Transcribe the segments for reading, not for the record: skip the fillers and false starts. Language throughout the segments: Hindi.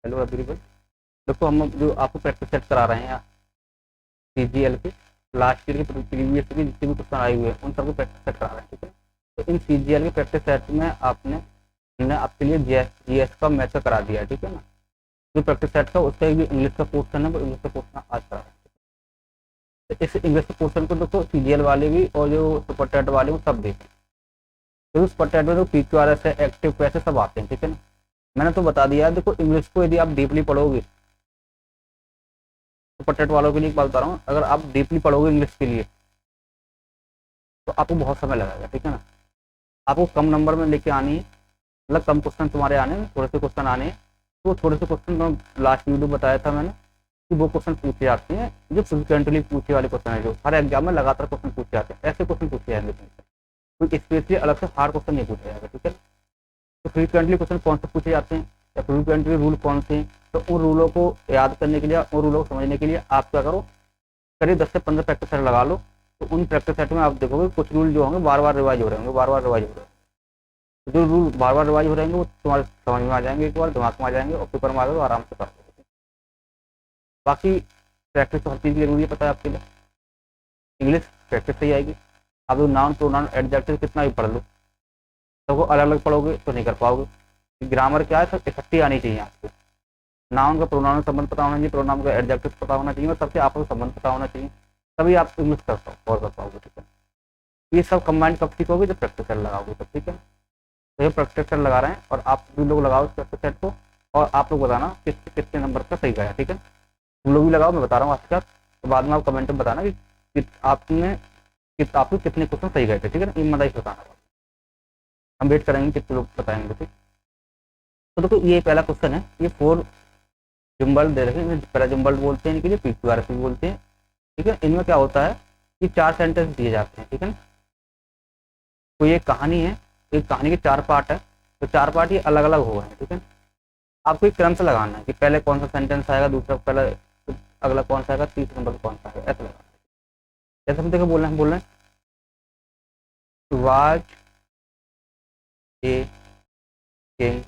Hello everyone. देखो हम जो आपको प्रैक्टिस सेट करा रहे हैं सीजीएल के लास्ट ईयर के प्रीवियस के जितने भी क्वेश्चन आए हुए हैं उन सबको प्रैक्टिस सेट करा रहे हैं, ठीक है। तो इन सीजीएल के प्रैक्टिस सेट में हमने आपके लिए जीएस का मैथ करा दिया है, ठीक है ना। जो प्रैक्टिस सेट था उसका एक इंग्लिश का पोर्शन है, वो इंग्लिश का पोर्शन आज करा रहे हैं। तो इस इंग्लिश के पोर्शन को देखो सीजीएल वाले भी और जो सुपर टेट वाले वो सब देखें। तो सुपर टेट में तो पीक्यूआरएस है, एक्टिव पैसे सब आते हैं, ठीक है ना। मैंने तो बता दिया है। देखो इंग्लिश को यदि आप डीपली पढ़ोगे, सुपर टेट वालों के लिए एक बात बता रहा हूँ, अगर आप डीपली पढ़ोगे इंग्लिश के लिए तो आपको बहुत समय लगेगा, ठीक है ना। आपको कम नंबर में लेके आनी है, मतलब कम क्वेश्चन तुम्हारे आने हैं, थोड़े से क्वेश्चन आने हैं। तो थोड़े से क्वेश्चन तो लास्ट वीडियो बताया था मैंने कि वो क्वेश्चन पूछे जाते हैं जो फ्रिक्वेंटली पूछे वाले क्वेश्चन है, जो हर एग्जाम में लगातार क्वेश्चन पूछे जाते हैं, ऐसे क्वेश्चन पूछे जाएंगे तुमसे। कोई स्पेशली अलग से हार्ड क्वेश्चन नहीं पूछा जाएगा, ठीक है। तो फ्रीक्वेंटली क्वेश्चन कौन से पूछे जाते हैं या फ्रीक्वेंटली रूल कौन से हैं, तो उन रूलों को याद करने के लिए, उन रूलों को समझने के लिए आप क्या करो, करीब 10 से 15 प्रैक्टिस सेट लगा लो। तो उन प्रैक्टिस सेट में आप देखोगे कुछ रूल जो होंगे बार बार रिवाइज हो रहे होंगे, बार बार रिवाइज हो रहे हैं। जो रूल बार बार रिवाइज हो रहेंगे वो तुम्हारे समझ में आ जाएंगे, एक बार दिमाग में आ जाएंगे और पेपर में आ जाएगा, आराम से कर लोगे। बाकी प्रैक्टिस तो हर चीज़ की जरूरी है, पता है आपके लिए। इंग्लिश प्रैक्टिस सही आएगी। आप नाउन प्रोनाउन एडजेक्टिव कितना भी पढ़ लो, तो वो अलग अलग पढ़ोगे तो नहीं कर पाओगे। ग्रामर क्या है, सब इकट्ठी आनी चाहिए आपको। नाउन का प्रोनाउन संबंध पता होना चाहिए, प्रोनाउन का एडजेक्टिव पता होना चाहिए और सबसे आपस में संबंध पता होना चाहिए, तभी आप इंग्लिश कर पाओ और कर पाओगे, ठीक है। ये सब कंबाइंड कब सीखोगे, जब प्रैक्टिस सेट लगाओगे तब, ठीक है। तो ये प्रैक्टिस सेट लगा रहे हैं और आप भी लोग लगाओ इस प्रैक्टिस सेट को, और आप लोग बताना कितने नंबर का सही गया, ठीक है। तुम लोग भी लगाओ, मैं बता रहा हूँ आपके साथ, तो बाद में आप कमेंट में बताना कि आपको कितने क्वेश्चन सही गए थे, ठीक है ना। ईमानदारी से बताना, हम वेट करेंगे कितने लोग बताएंगे, ठीक। तो देखो ये पहला क्वेश्चन है, ये 4 जुम्बल दे रखे हैं, पहला जुम्बल बोलते हैं, इनके लिए पीक्यूआरएस भी बोलते हैं, ठीक है। इनमें क्या होता है कि 4 सेंटेंस दिए जाते हैं, ठीक है ना। कोई एक कहानी है, एक कहानी के 4 पार्ट है, तो 4 पार्ट ये अलग अलग हो गए हैं, ठीक है। आपको एक क्रम से लगाना है कि पहले कौन सा सेंटेंस आएगा, दूसरा पहले, अगला कौन सा आएगा, तीसरा नंबर कौन सा आएगा, ऐसा लगाना है। जैसे हम देखो बोल रहे हैं was a king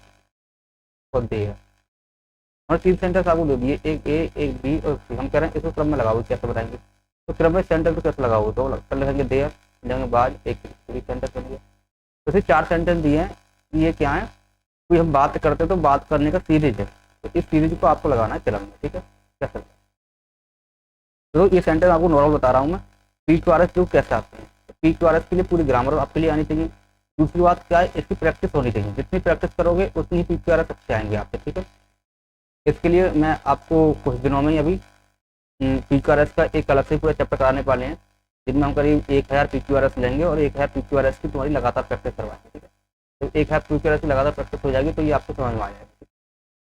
for their, और 3 सेंटेंस आपको दे दिए, एक ए, एक बी और सी। हम कह रहे हैं इसको क्रम में लगाओ, कैसे बताएंगे। तो क्रम में सेंटेंस को कैसे लगाओ, तो पहले लिखेंगे देयर, लिखेंगे बाद, एक सेंटेंस बनेंगे। तो फिर 4 सेंटेंस दिए हैं, ये क्या है, कोई हम बात करते हैं तो बात करने का सीरीज है, तो इस सीरीज को आपको लगाना है क्रम में, ठीक है। कैसे, तो ये सेंटेंस आपको नॉर्मल बता रहा हूँ मैं। पीक्यूआरएस जो कैसे आते हैं, पीक्यूआरएस के लिए पूरी ग्रामर आपके लिए आनी चाहिए। दूसरी बात क्या है, इसकी प्रैक्टिस होनी चाहिए, जितनी प्रैक्टिस करोगे उतनी ही पीक्यूआरएस अच्छे आएंगे आपके, ठीक है। इसके लिए मैं आपको कुछ दिनों में ही अभी पीक्यूआरएस का एक अलग से पूरा चैप्टर कराने वाले हैं, जिनमें हम करीब 1000 पीक्यूआरएस लेंगे और 1000 पीक्यूआरएस की तुम्हारी लगातार प्रैक्टिस करवाएंगे, ठीक है। तो 1000 पीक्यूआरएस की लगातार प्रैक्टिस हो जाएगी तो ये आपको समझ में आ जाएगा।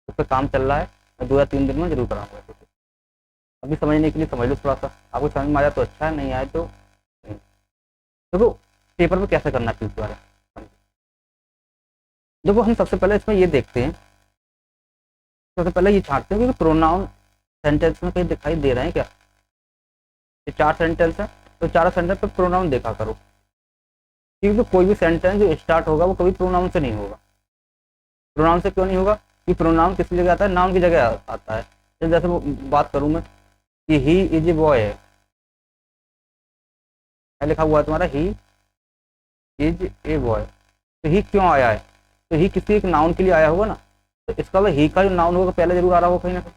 उस पर काम चल रहा है, मैं 2 या 3 दिन में जरूर कराऊंगा। अभी समझने के लिए समझ लो थोड़ा सा, आपको समझ में आ जाए तो अच्छा है, नहीं आए तो नहीं। देखो पेपर में कैसे करना है पीक्यूआरएस, देखो हम सबसे पहले इसमें ये देखते हैं, सबसे पहले ये छांटते हैं कि प्रोनाउन सेंटेंस में कहीं दिखाई दे रहे हैं क्या। ये 4 सेंटेंस है, तो 4 सेंटेंस पे प्रोनाउन देखा करो, क्योंकि तो कोई भी सेंटेंस जो स्टार्ट होगा वो कभी प्रोनाउन से नहीं होगा। प्रोनाउन से क्यों नहीं होगा, कि प्रोनाउन किस जगह आता है, नाउन की जगह आता है। तो जैसे वो बात करूं मैं कि ही इज ए बॉय है, क्या लिखा हुआ है तुम्हारा, ही इज ए बॉय, तो ही क्यों आया है, तो ही किसी एक नाउन के लिए आया होगा ना। तो इसका मतलब ही का जो नाउन होगा पहले जरूर आ रहा होगा कहीं ना कहीं,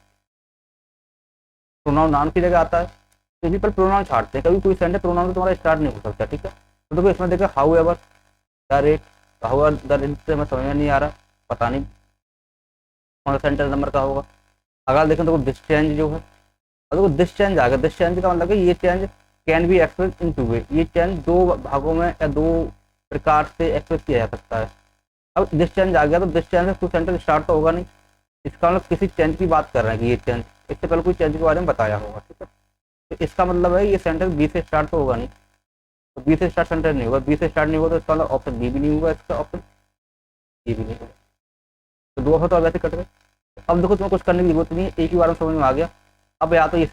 प्रोनाउन नाउन की जगह आता है, तो इसी पर प्रोनाउन छाटते हैं। कभी कोई सेंटेंस प्रोनाउन से तुम्हारा स्टार्ट नहीं हो सकता, ठीक है। तो देखो इसमें देखो how ever the rate, how ever the rate से हमें समझ में नहीं आ रहा, पता नहीं कौन सा सेंटेंस नंबर का होगा। अगर देखें तो दिस चेंज जो है, और देखो दिस चेंज आ गया, दिस चेंज का मतलब है ये change can be express in 2 वे, ये चेंज 2 भागों में या 2 प्रकार से एक्सप्रेस किया जा सकता है। अब दिस चेंज आ गया तो दिस चेंज से कोई सेंटेंस स्टार्ट तो होगा नहीं, इसका मतलब किसी चेंज की बात कर रहे हैं कि ये चेंज, इससे पहले कोई चेंज के बारे में बताया होगा, ठीक है। तो इसका मतलब है ये सेंटेंस बी से स्टार्ट तो होगा नहीं, तो बी से स्टार्ट सेंटेंस नहीं होगा, बी से स्टार्ट नहीं होगा तो इसका मतलब ऑप्शन बी भी नहीं होगा, इसका ऑप्शन सी भी नहीं होगा। तो 2 ऑप्शन तो वैसे कट गए। अब देखो तुम्हें कुछ करने की जरूरत नहीं है, एक ही बार में समझ में आ गया। अब या तो ये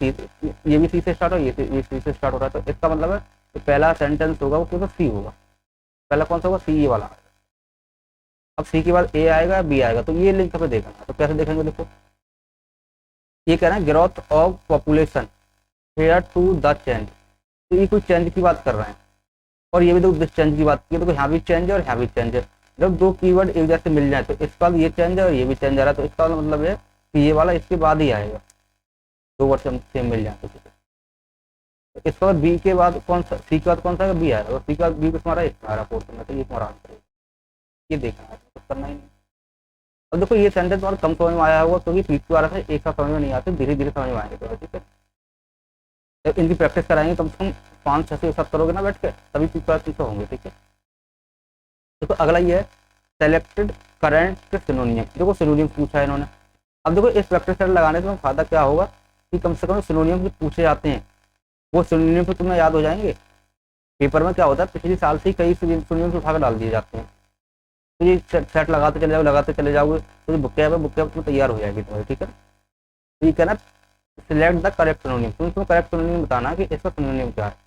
भी सी से स्टार्ट हो, ये सी से स्टार्ट हो रहा है, तो इसका मतलब है कि पहला सेंटेंस होगा वो केवल सी होगा। पहला कौन सा होगा, सी, ये वाला। अब सी के बाद ए आएगा, बी आएगा, तो ये लिंक हमें देखना है, तो कैसे देखेंगे देखो। ये कह रहे हैं growth of population hair to the change, तो ये कोई चेंज की बात कर रहे हैं। और ये भी तो चेंज की बात की, तो यहाँ भी चेंज है और यहाँ भी चेंज है। जब दो कीवर्ड एक जैसे मिल जाए तो इसका ये चेंज है और ये भी चेंज आ रहा है, तो इसका मतलब है कि ये वाला इसके बाद ही आएगा, दो वर्ड सेम मिल जाए तो। इसके बाद बी के बाद कौन सा, सी के बाद कौन सा बी आएगा, और सी के बाद बी को तुम्हारा इसमें आ रहा पोर्शन में, तो ये तुम्हारा आंसर है। ये देखना है, कुछ करना ही नहीं। अब देखो ये सेंटेंस तुम्हारा कम समझ में आया होगा क्योंकि पीछे वाला से एक साथ समझ में नहीं आते, धीरे धीरे समझ में आएंगे तो, ठीक है। जब इनकी प्रैक्टिस कराएंगे कम से कम 5-6 से 7 करोगे ना बैठ के, तभी पीछे होंगे, ठीक है। देखो अगला ये है सेलेक्टेड करंट सिनोनियम। देखो सिनोनियम पूछा है इन्होंने। अब देखो इस प्रैक्टिस सेट लगाने से फायदा क्या होगा कि कम से कम सिनोनियम जो पूछे जाते हैं वो सिनोनियम तो तुम्हें याद हो जाएंगे। पेपर में क्या होता है पिछले साल से ही कई सिनोनियम उठा कर डाल दिए जाते हैं, तो ये सेट लगाते चले जाओगे तो जो बुक कैप तुम्हें तैयार हो जाएगी तुम्हारी, ठीक है। तो ये कहना सिलेक्ट द करेक्ट सिनोनियम, तुम्हें करेक्ट सिनोनियम बताना है कि इसका सिनोनियम क्या है।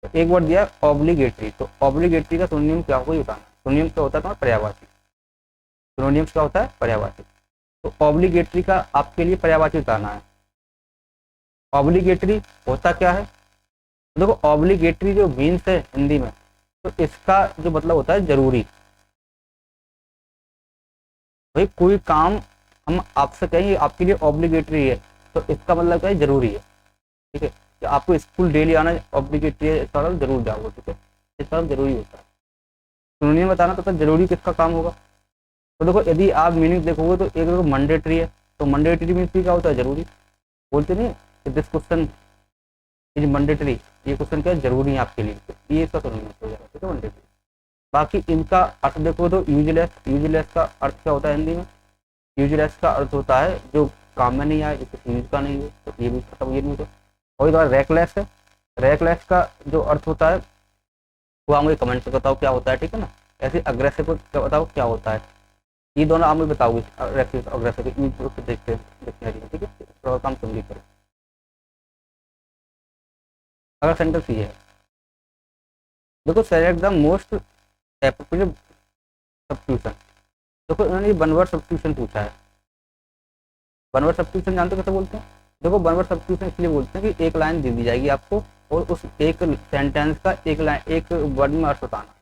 तो एक वर्ड दिया ऑब्लिगेटरी, तो ऑब्लिगेटरी का सिनोनियम क्या होगा ये बताना। सिनोनियम क्या होता है तुम्हारा, पर्यायवाची। सिनोनियम क्या होता है, पर्यायवाची। तो ऑब्लिगेटरी का आपके लिए पर्यायवाची बताना है। ऑब्लिगेटरी होता क्या है, देखो ऑब्लिगेटरी जो मीन्स है हिंदी में, तो इसका जो मतलब होता है जरूरी। भाई कोई काम हम आपसे कहेंगे आपके लिए ऑब्लिगेटरी है, तो इसका मतलब क्या है, जरूरी है, ठीक है। कि आपको स्कूल डेली आना ऑब्लिगेटरी है, इसका मतलब जरूर जाओगे, ठीक है। इसका मतलब जरूरी होता है। सिनोनियम बताना तो जरूरी किसका काम होगा। तो देखो यदि आप मीनिंग देखोगे तो एक देखो मैंडेटरी है, तो मैंडेटरी मीन्स क्या होता है, जरूरी। बोलते नहीं दिस क्वेश्चन इज मैंडेटरी, ये क्वेश्चन क्या है, जरूरी है आपके लिए, तो ये इसका सिनोनियम हो जाएगा, ठीक है, मैंडेटरी। बाकी इनका अर्थ देखो तो यूजलेस, यूजलेस का अर्थ क्या होता है हिंदी में, यूजलेस का अर्थ होता है जो काम में नहीं आए, जो किसी यूज का नहीं हो, तो ये भी खत्म, ये नहीं होता। और इधर रैकलेस है, रैकलेस का जो अर्थ होता है वो आप मुझे कमेंट से बताओ क्या होता है, ठीक है ना। ऐसे अग्रेसिव को क्या बताओ क्या होता है, ये दोनों आप मुझे बताओगे, अग्रेसिव देखते डिक्शनरी में, ठीक है। थोड़ा काम समझिए करो। अगर सेंटेंस ये है, देखो select the most appropriate substitution. देखो इन्होंने वन वर्ड सब्स्टिट्यूशन पूछा है। वन वर्ड सब्स्टिट्यूशन जानते हो कैसे बोलते हैं, देखो वन वर्ड सब्स्टिट्यूशन इसलिए बोलते हैं कि एक लाइन दे दी जाएगी आपको और उस एक सेंटेंस का एक लाइन एक वर्ड में अर्थ बताना।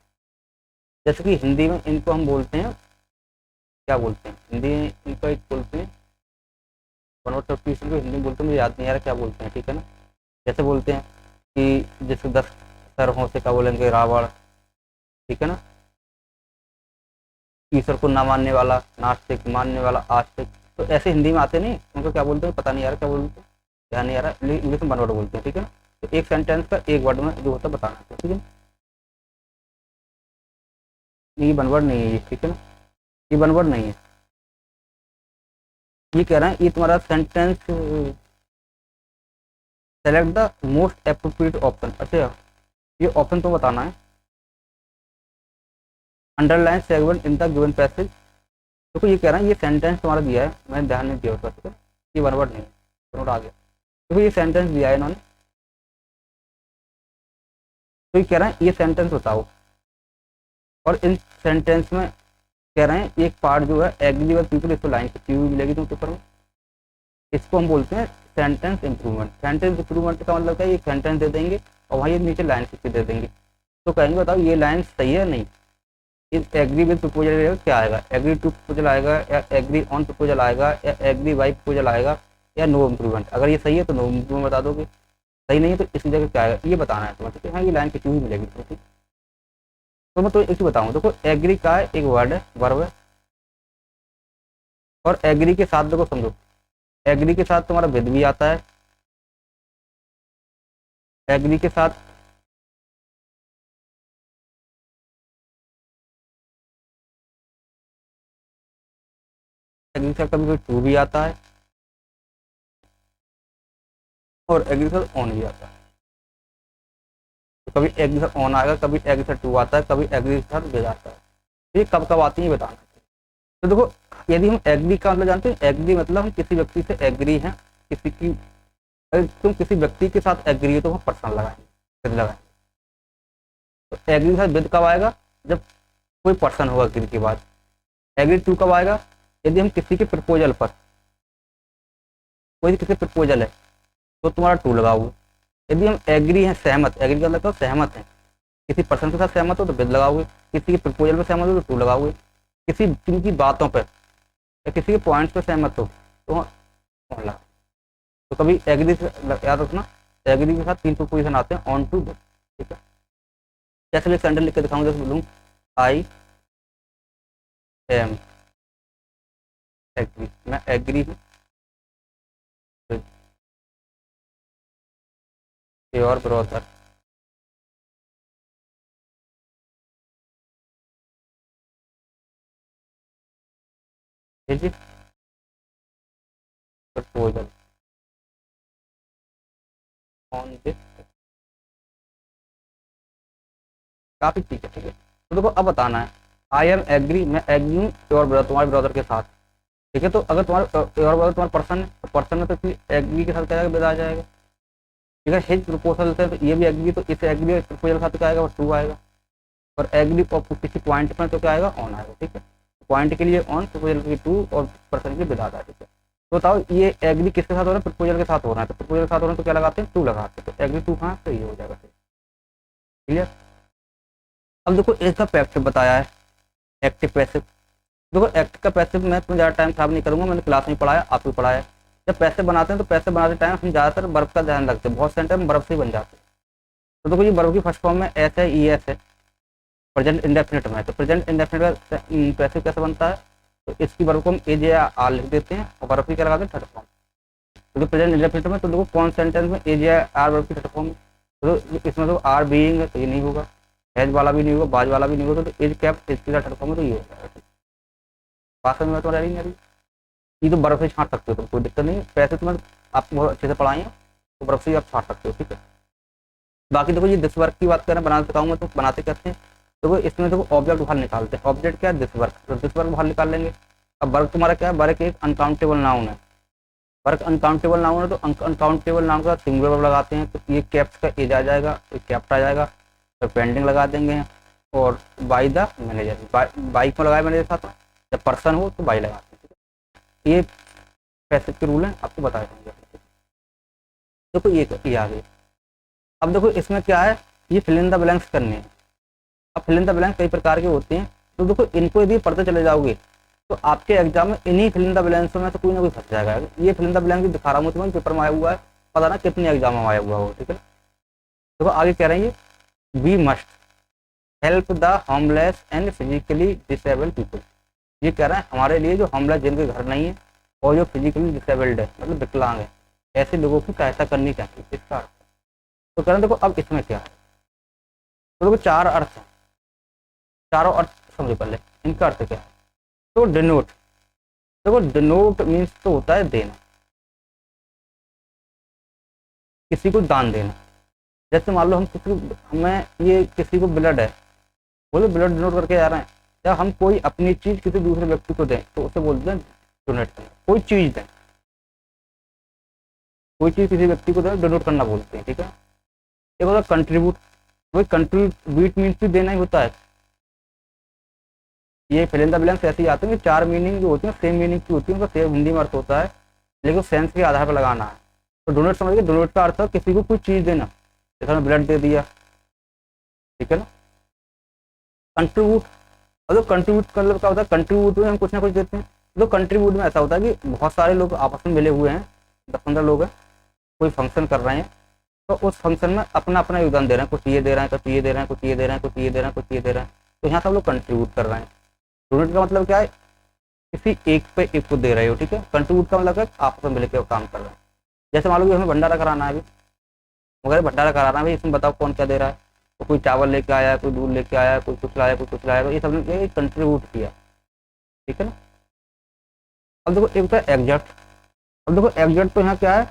जैसे कि हिंदी में इनको हम बोलते हैं, क्या बोलते हैं हिंदी में इनको एक बोलते हैं, वन वर्ड सब्स्टिट्यूशन को हिंदी में बोलते हैं, मुझे याद नहीं आ रहा क्या बोलते हैं, ठीक है ना। जैसे बोलते हैं कि जैसे 10 सर हों से क्या बोलेंगे, रावण, ठीक है ना। ईश्वर को ना मानने वाला नास्तिक, मानने वाला आस्तिक, तो ऐसे हिंदी में आते नहीं, उनको क्या बोलते हैं पता नहीं आ रहा क्या बोलते हैं, ध्यान नहीं आ रहा, इंग्लिश में वन वर्ड बोलते हैं, ठीक है ना। तो एक सेंटेंस का एक वर्ड में जो होता है बताना है, ठीक है। ये वन वर्ड नहीं है ये, ठीक है ना, ये वन वर्ड नहीं है। ये कह रहे हैं ये तुम्हारा sentence select the most appropriate option. अच्छा ये ऑप्शन तो बताना है। Underline segment in the given passage. देखो ये कह रहा है ये सेंटेंस तुम्हारा दिया है, मैंने ध्यान नहीं दिया उसका, ठीक है। ये वन वर्ड नहीं है, वन वर्ड आ गया। देखो ये सेंटेंस दिया है इन्होंने, तो ये कह रहे हैं ये सेंटेंस बताओ, और इन सेंटेंस में कह रहे हैं एक पार्ट जो है एग्री विद पीपल, इसको लाइन खिंची हुई मिलेगी तुम पेपर में, इसको हम बोलते हैं सेंटेंस इंप्रूवमेंट। सेंटेंस इंप्रूवमेंट का मतलब क्या है, ये सेंटेंस दे देंगे और वहाँ ये नीचे लाइन खिंची दे देंगे, तो कहेंगे बताओ ये लाइन सही है नहीं। इस एग्री विद प्रपोजल क्या आएगा, एग्री टू प्रपोजल आएगा, या एग्री ऑन प्रपोजल आएगा, या एग्री बाई प्रपोजल आएगा, या नो इम्प्रूवमेंट। अगर ये सही है तो नो इम्प्रूवमेंट बता दोगे, सही नहीं है तो इसी जगह क्या आएगा ये बताना है तुम्हें, ठीक है। हाँ ये लाइन खिंची हुई मिलेगी तुम्हें, ठीक। तो मैं तो एक ही बताऊँ, देखो एग्री का एक वर्ड है, वर्ब है, और एग्री के साथ देखो समझो, एग्री के साथ तुम्हारा विद भी आता है, एग्री के साथ एग्री के साथ कभी टू भी आता है, और एग्री के साथ ऑन भी आता है। तो कभी एग्री के साथ ऑन आएगा, कभी एग्री के साथ टू आता है, कभी एग्री के साथ विद आता है। ये कब कब आती है बताना। तो देखो यदि हम एग्री का मतलब जानते हैं, एग्री मतलब हम किसी व्यक्ति से एग्री हैं, किसी की, अगर तुम किसी व्यक्ति के साथ एग्री हो तो हम पर्सन लगाएंगे, विद लगाएंगे। तो एग्री के साथ विद कब आएगा, जब कोई पर्सन होगा किसी के बाद। एग्री टू कब आएगा, यदि हम किसी के प्रपोजल पर, कोई किसी प्रपोजल है तो तुम्हारा टू लगाओगे। यदि हम एग्री हैं, सहमत, एग्री का मतलब सहमत है, किसी पर्सन के साथ सहमत हो तो विद लगाओगे, किसी के प्रपोजल में सहमत हो तो टू लगाओगे, किसी जिनकी बातों पर या किसी के पॉइंट्स पर सहमत हो तो ऑन लगा। तो कभी एग्री से याद रखना, एग्री के साथ 3 प्रपोजिशन आते हैं, ऑन टू विद, ठीक है। जैसे मैं सेंटेंस लिख के दिखाऊंगा, जैसे बोलूँ आई एम एग्री, मैं एग्री हूँ विद योर ब्रदर। ठीक है, प्रपोजल ऑन दिस, काफी ठीक है, ठीक है। तो देखो अब बताना है, आई एम एग्री, मैं एग्री हूँ योर ब्रदर, तुम्हारे ब्रदर के साथ, ठीक है। तो अगर तुम्हारा योर ब्रदर तुम्हारा पर्सन है, तो पर्सन में तो एग्री के साथ क्या आएगा, विद आ जाएगा, ठीक है। हिज प्रपोजल से तो ये भी एग्री, तो इस एग्री और प्रपोजल के साथ क्या आएगा, वो टू आएगा। और एग्री किसी पॉइंट पर तो क्या आएगा, ऑन आएगा, ठीक है। पॉइंट के लिए ऑन, प्रपोजल के लिए टू और पर्सन के विद आता है, ठीक है। तो बताओ ये एग्री किसके साथ हो रहा है, प्रपोजल के साथ हो रहा है, तो प्रपोजल के साथ हो रहा है तो क्या लगाते हैं, टू लगाते हैं, तो एग्री टू कहाँ से ये हो जाएगा, क्लियर। अब देखो इसका पैसिव बताया है, एक्टिव पैसिव। देखो एक्टिव का पैसिव मैं तुम्हें ज़्यादा टाइम खराब नहीं करूंगा, मैंने क्लास में पढ़ाया, आप भी पढ़ाया। जब पैसे बनाते हैं तो पैसे बनाते टाइम हम ज़्यादातर वर्ब का ध्यान रखते हैं, बहुत सारे टाइम वर्ब से ही बन जाते हैं। तो देखो ये वर्ब की फर्स्ट फॉर्म में एस है, ई एस है, प्रेजेंट इंडेफिनिट में है। तो प्रेजेंट इंडेफिनिट का पैसिव कैसे बनता है, तो इसकी वर्ब को हम एज या आर लिख देते हैं और वर्ब की क्या लगाते हैं, थर्ड फॉर्म। तो प्रेजेंट इंडेफिनिट में तो देखो कौन सेंटेंस में एज या आर वर्ब की थर्ड फॉर्म, तो इसमें तो आर बीइंग है तो ये नहीं होगा, हैज वाला भी नहीं होगा, बाज वाला भी नहीं होगा, तो एज कैप एज की थर्ड फॉर्म है तो ये हो जाएगा। पास में तो रही नहीं, ये तो बर्फ से छांट सकते हो, तो कोई दिक्कत नहीं है। पैसे तुम्हें आपको बहुत अच्छे से पढ़ाई हैं तो बर्फ से ही आप छांट सकते हो, ठीक है। बाकी देखो ये दिस वर्क की बात करें, बनाना सिखाऊंगा तो बनाते कैसे हैं। तो वो इसमें देखो ऑब्जेक्ट बाहर निकालते हैं, ऑब्जेक्ट क्या है, दिस वर्क, तो दिस वर्क बाहर निकाल लेंगे। अब वर्क तुम्हारा क्या है, वर्क एक अनकाउंटेबल नाउन है, वर्क अनकाउंटेबल नाउन है, तो अनकाउंटेबल नाउन का सिंगुलर वर्ब लगाते हैं, तो ये कैप्स का एज आ जाएगा, तो कैप्ट आ जाएगा, तो पेंडिंग लगा देंगे। और बाई द मैनेजर, बाई को लगाए मैनेजर साथ में, जब पर्सन हो तो बाई लगाते हैं, ठीक है। ये पैसिव के रूल हैं, आपको बताए होंगे। देखो ये आ गई। अब देखो इसमें क्या है, ये फिल इन द ब्लैंक्स करने हैं। अब फिल इन द ब्लैंक्स कई प्रकार के होते हैं, तो देखो इनको यदि पढ़ते चले जाओगे तो आपके एग्जाम में इन्हीं फिल इन द ब्लैंक्स में तो कोई ना कोई फंस जाएगा। ये फिल इन द ब्लैंक दिखा रहा हूँ तुम्हें, पेपर में आया हुआ है, पता ना कितने एग्जाम में आया हुआ हो, ठीक है। देखो आगे कह रहे हैं ये, we must help the homeless and physically disabled people. ये कह रहा है हमारे लिए जो होमलेस, जिनके घर नहीं है, और जो फिजिकली डिसेबल्ड है मतलब विकलांग है, ऐसे लोगों की सहायता करनी चाहिए, इसका अर्थ। तो कह रहे हैं देखो अब इसमें क्या है, तो देखो 4 अर्थ हैं, चारों अर्थ समझो पहले, इनका अर्थ क्या है। तो डिनोट, देखो डिनोट मीन्स तो होता है देना, किसी को दान देना। जैसे मान लो हम किसी को, हमें ये किसी को ब्लड है, बोलो ब्लड डोनेट करके जा रहे हैं, या हम कोई अपनी चीज किसी दूसरे व्यक्ति को दें तो उसे बोलते हैं डोनेट करना। कोई चीज दें, कोई चीज किसी व्यक्ति को दें, डोनेट करना बोलते हैं, ठीक है। एक होता है कंट्रीब्यूट, वही कंट्रीब्यूट मीन्स भी देना ही होता है। ये फिल इन द ब्लैंक्स ऐसे ही आते हैं कि 4 मीनिंग जो होती है सेम मीनिंग की होती है, उनका सेम हिंदी में अर्थ होता है, लेकिन सेंस के आधार पर लगाना है। तो डोनेट समझिए, डोनेट का अर्थ है किसी को कोई चीज देना, जैसे हमने ब्लड दे दिया, ठीक है ना। कंट्रीब्यूट, और कंट्रीब्यूट का मतलब क्या होता है, कंट्रीब्यूट में हम कुछ ना कुछ देते हैं। तो कंट्रीब्यूट में ऐसा होता है कि बहुत सारे लोग आपस में मिले हुए हैं, 10-15 लोग हैं, कोई फंक्शन कर रहे हैं, तो उस फंक्शन में अपना अपना योगदान दे रहे हैं, कुछ ये दे रहे हैं, कुछ ये दे रहे हैं, कुछ ये दे रहे हैं, कुछ ये दे रहे हैं, कुछ ये दे रहे हैं, तो यहाँ सब लोग कंट्रीब्यूट कर रहे हैं। डोनेट का मतलब क्या है, किसी एक पे एक को दे रहे हो, ठीक है। कंट्रीब्यूट का मतलब है आपस में मिलकर काम कर रहे हैं। जैसे मान लो कि हमें भंडारा कराना है, अभी मगर भंडारा कराना है भाई, इसमें बताओ कौन क्या दे रहा है, तो कोई चावल लेके आया, कोई दूध लेके आया, कोई कुछ लाया, कोई कुछ लाया, तो ये सब ने कंट्रीब्यूट किया, ठीक है ना। अब देखो एक होता है एग्जैक्ट। अब देखो एग्जैक्ट तो यहाँ क्या है,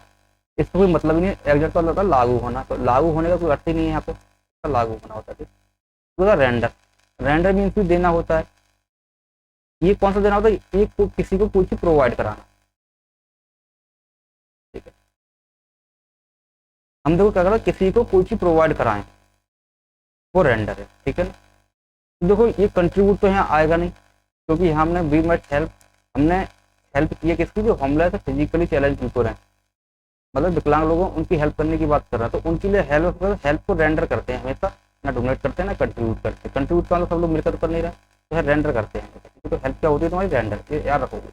इसका कोई मतलब ही नहीं है, एग्जैक्ट का मतलब लागू होना, तो लागू होने का कोई अर्थ ही नहीं है यहाँ पे, इसका लागू होना होता है। तो रेंडर, रेंडर मीन्स भी देना होता है। ये कौन सा देना होता है, ये किसी को कोई चीज प्रोवाइड कराना, ठीक है। हम देखो क्या कर रहे हैं, किसी को कोई चीज प्रोवाइड कराएं, वो रेंडर है, ठीक है ना। तो देखो ये कंट्रीब्यूट तो यहाँ आएगा नहीं, क्योंकि यहाँ हमने वी मस्ट हेल्प, हमने हेल्प किया किसकी, जो होमलेस फिजिकली चैलेंज पीपल हैं, मतलब विकलांग लोगों उनकी हेल्प करने की बात कर रहा है, तो उनके लिए हेल्प को रेंडर करते हैं हमेशा, ना डोनेट करते हैं ना कंट्रीब्यूट करते हैं। कंट्रीब्यूट का मतलब सब लोग मिलकर तो कर नहीं रहे, तो है रेंडर करते हैं। तो हेल्प क्या होती है तुम्हारी? रेंडर, ये याद रखोगे।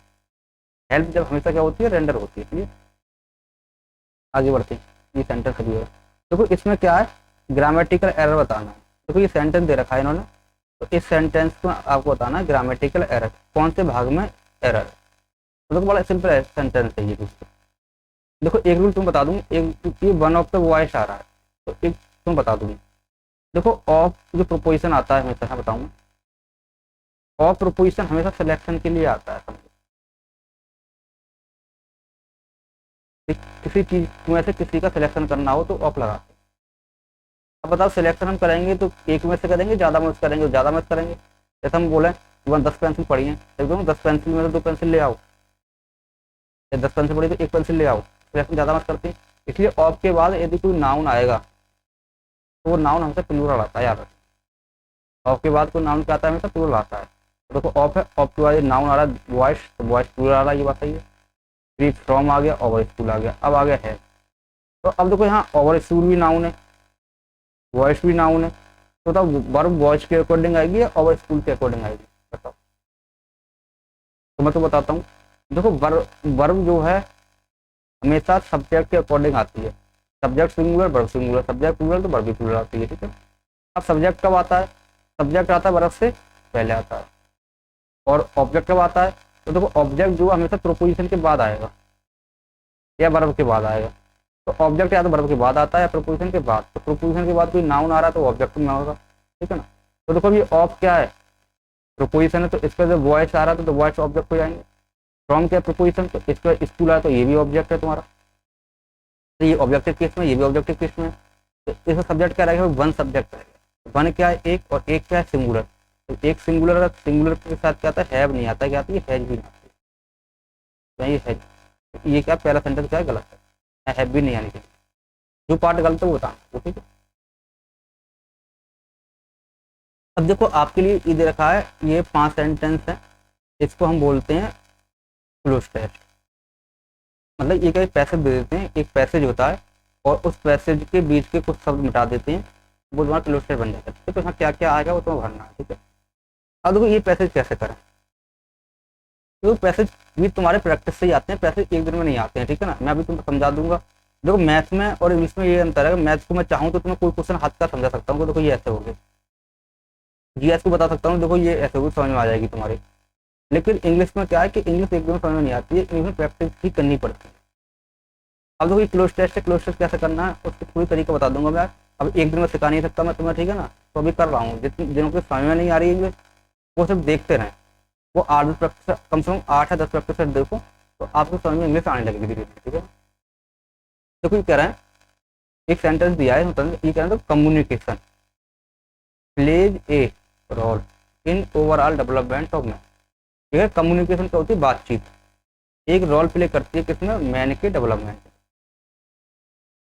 हेल्प जब हमेशा क्या होती है? रेंडर होती है। ठीक है, आगे बढ़ते हैं। ये सेंटेंस अभी है, देखो इसमें क्या है, ग्रामेटिकल एरर बताना है। देखो ये सेंटेंस दे रखा है इन्होंने, तो इस सेंटेंस को आपको बताना है ग्रामेटिकल एरर, कौन से भाग में एरर है। तो देखो बड़ा सिंपल है सेंटेंस है ये। देखो एक रूल तुम बता दूं, एक ये वन ऑफ द वॉइस आ रहा है, तो एक तुम बता दूंगी। देखो ऑफ जो प्रोपोजिशन आता है हमेशा, मैं बताऊंगा, ऑफ प्रोपोजिशन हमेशा सिलेक्शन के लिए आता है। समझो किसी चीज तुम्हें से किसी का सिलेक्शन करना हो तो ऑफ लगाते हैं। अब बताओ सिलेक्शन हम करेंगे तो एक में से करेंगे, ज्यादा में से करेंगे, ज्यादा में से करेंगे। जैसे हम बोले 10 पेंसिल पड़ी है, तो 10 पेंसिल में से 2 पेंसिल ले आओ, या 10 पेंसिल पड़ी तो 1 पेंसिल ले आओ, सिलेक्शन ज्यादा मत करते हैं। इसलिए ऑफ के बाद यदि कोई नाउन आएगा तो वो नाउन हमसे प्लूरल आता है यार। ऑफ के बाद कोई नाउन क्या आता है? हमेशा प्लूरल आता है। तो देखो ऑफ है, ऑफ के बाद नाउन आ रहा है वॉइस, तो वॉइस प्लूरल आ रहा है, ये बात सही है। फिर फ्रॉम आ गया, ओवर स्कूल आ गया, अब आ गया है। तो अब देखो यहाँ ओवर स्कूल भी नाउन है, वॉइस भी नाउन है, तो तब वर्ब वॉइस के अकॉर्डिंग आएगी या ओवर स्कूल के अकॉर्डिंग आएगी? बताओ। तो मैं तो बताता हूँ, देखो वर्ब जो है हमेशा सब्जेक्ट के अकॉर्डिंग आती है। Subject singular, verb singular, subject plural तो वर्ब भी प्लूरल आती है। ठीक है, अब सब्जेक्ट कब आता है? सब्जेक्ट आता है वर्ब से पहले आता है। और ऑब्जेक्ट कब आता है? तो देखो ऑब्जेक्ट जो हमेशा प्रोपोजिशन के बाद आएगा या वर्ब के बाद आएगा। तो ऑब्जेक्ट या तो वर्ब के बाद आता है या प्रोपोजिशन के बाद। तो प्रोपोजिशन के बाद कोई नाउन आ रहा है तो ऑब्जेक्ट में होगा। ठीक है ना, तो देखो ये ऑफ क्या है? प्रोपोजिशन है, तो इसका जब वॉइस आ रहा था तो वॉइस ऑब्जेक्ट हो जाएंगे। फ्रॉम क्या? प्रोपोजिशन, तो इसका स्कूल आया तो ये भी ऑब्जेक्ट है तुम्हारा, तो ये ऑब्जेक्टिव केस में, ये भी ऑब्जेक्टिव केस में। तो इसका सब्जेक्ट क्या रहेगा? वन सब्जेक्ट रहेगा। वन क्या है? एक, और एक क्या है? सिंगुलर। तो एक सिंगुलर, सिंगुलर के साथ क्या आता है? हैव नहीं आता, क्या आता है? हैज भी नहीं आता। तो ये हैज, ये क्या पहला सेंटेंस क्या है? गलत है, हैव भी नहीं आनी चाहिए। जो पार्ट गलत है वो बताना। ठीक है, अब देखो आपके लिए ये दे रखा है, ये 5 सेंटेंस है, इसको हम बोलते हैं क्लोज टेस्ट। मतलब ये क्या पैसेज दे देते हैं, एक पैसेज होता है और उस पैसेज के बीच के कुछ शब्द मिटा देते हैं, वो तुम्हारा क्लोज टेस्ट बन जाता है। तो यहाँ क्या क्या आएगा वो तुम्हें भरना है। ठीक है, अब देखो ये पैसेज कैसे करें, तो पैसेज भी तुम्हारे प्रैक्टिस से ही आते हैं, पैसेज एक दिन में नहीं आते हैं। ठीक है ना, मैं अभी तुमको समझा दूंगा। देखो मैथ्स में और इंग्लिश में ये अंतर है, मैथ्स को मैं चाहूँ तो तुम्हें कोई क्वेश्चन हाथ का समझा सकता हूँ, देखो ये ऐसे हो गए। जीएस को बता सकता हूँ, देखो ये ऐसे होगी, समझ में आ जाएगी तुम्हारी। लेकिन इंग्लिश में क्या है कि इंग्लिश एकदम समझ में नहीं आती है, इंग्लिश में प्रैक्टिस ही करनी पड़ती है। अब देखो ये क्लोज टेस्ट है, क्लोज टेस्ट कैसे करना है उसकी पूरी तरीका बता दूंगा मैं। अब एक दिन में सिखा नहीं सकता मैं तुम्हें, ठीक है ना, तो अभी कर रहा हूँ। जितने दिनों को समझ में नहीं आ रही है इंग्लिश, वो सिर्फ देखते रहें। वो 8 प्रैक्टिस, कम से कम 8 या 10 प्रैक्टिस देखो, तो आपको समझ में इंग्लिश आने लगेगी धीरे धीरे। ठीक है, देखो ये कह रहे हैं, एक सेंटेंस दिया है, ये कह रहे हैं communication plays a role in overall development of man. ठीक है, कम्युनिकेशन क्या होती है? बातचीत, एक रोल प्ले करती है किसमें? मैन के डेवलपमेंट।